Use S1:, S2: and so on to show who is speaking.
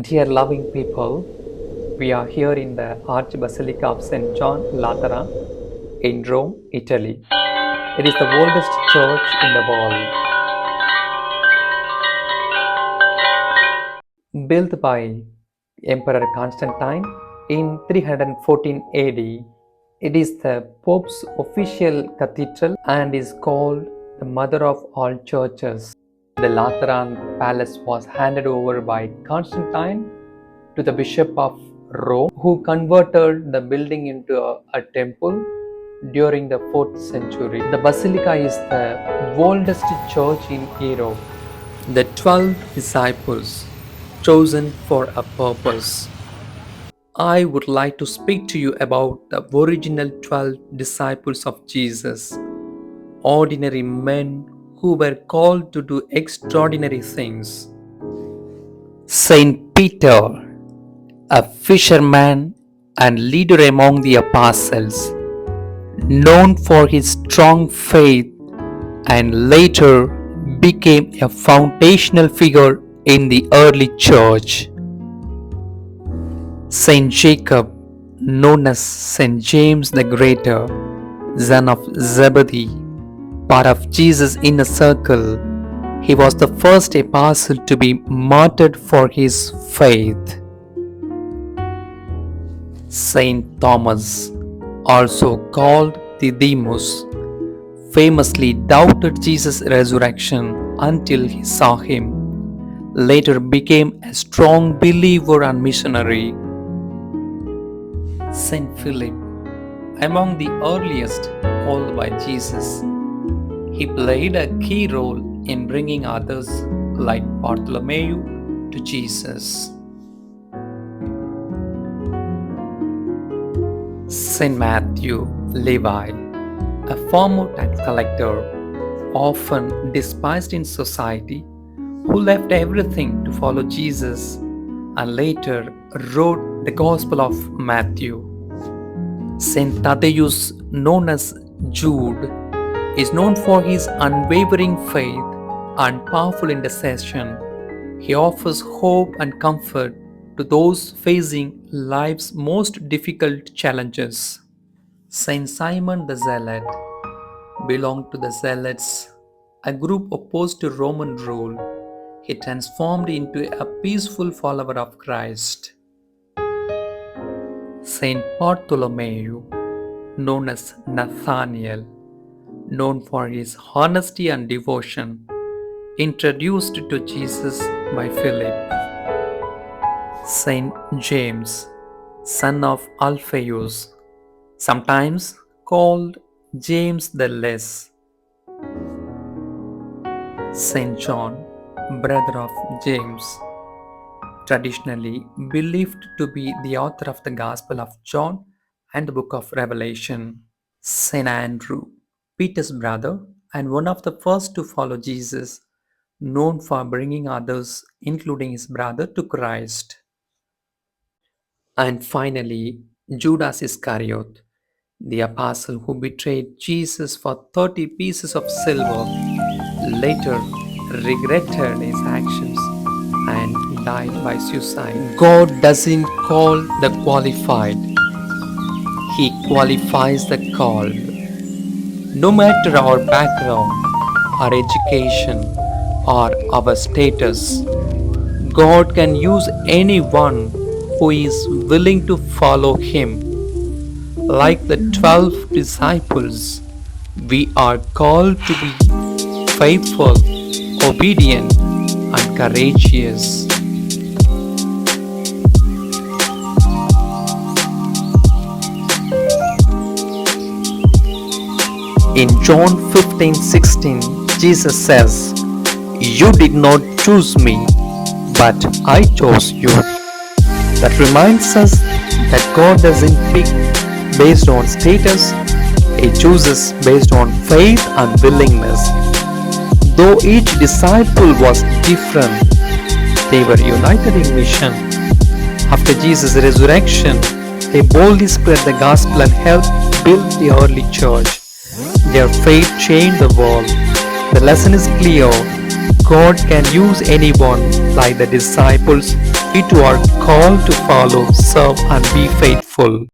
S1: Dear loving people, we are here in the Archbasilica of St. John Lateran in Rome, Italy. It is the oldest church in the world. Built by Emperor Constantine in 314 AD, it is the Pope's official cathedral and is called the Mother of all churches. The Lateran Palace was handed over by Constantine to the Bishop of Rome, who converted the building into a temple during the 4th century. The basilica is the oldest church in Europe. The 12 disciples chosen for a purpose. I would like to speak to you about the original 12 disciples of Jesus, ordinary men who were called to do extraordinary things. Saint Peter, a fisherman and leader among the apostles, known for his strong faith and later became a foundational figure in the early church. Saint Jacob, known as Saint James the Greater, son of Zebedee, part of Jesus' inner circle, he was the first apostle to be martyred for his faith. Saint Thomas, also called Didymus, famously doubted Jesus' resurrection until he saw him, later became a strong believer and missionary. Saint Philip, among the earliest called by Jesus, he played a key role in bringing others like Bartholomew to Jesus. Saint Matthew, Levi, a former tax collector, often despised in society, who left everything to follow Jesus and later wrote the Gospel of Matthew. Saint Thaddeus, known as Jude, is known for his unwavering faith and powerful intercession. He offers hope and comfort to those facing life's most difficult challenges. Saint Simon the Zealot belonged to the Zealots, a group opposed to Roman rule. He transformed into a peaceful follower of Christ. Saint Bartholomew, known as Nathaniel, known for his honesty and devotion, introduced to Jesus by Philip. Saint James, son of Alphaeus, sometimes called James the Less. Saint John, brother of James, traditionally believed to be the author of the Gospel of John and the book of Revelation. Saint Andrew, Peter's brother and one of the first to follow Jesus, known for bringing others, including his brother, to Christ. And finally, Judas Iscariot, the apostle who betrayed Jesus for 30 pieces of silver, later regretted his actions and died by suicide. God doesn't call the qualified, He qualifies the called. No matter our background, our education, or our status, God can use anyone who is willing to follow Him. Like the 12 disciples, we are called to be faithful, obedient, and courageous. In John 15:16, Jesus says, "You did not choose me, but I chose you." That reminds us that God doesn't pick based on status, He chooses based on faith and willingness. Though each disciple was different, they were united in mission. After Jesus' resurrection, they boldly spread the gospel and helped build the early church. Their faith changed the world. The lesson is clear. God can use anyone, like the disciples. We too are called to follow, serve, and be faithful.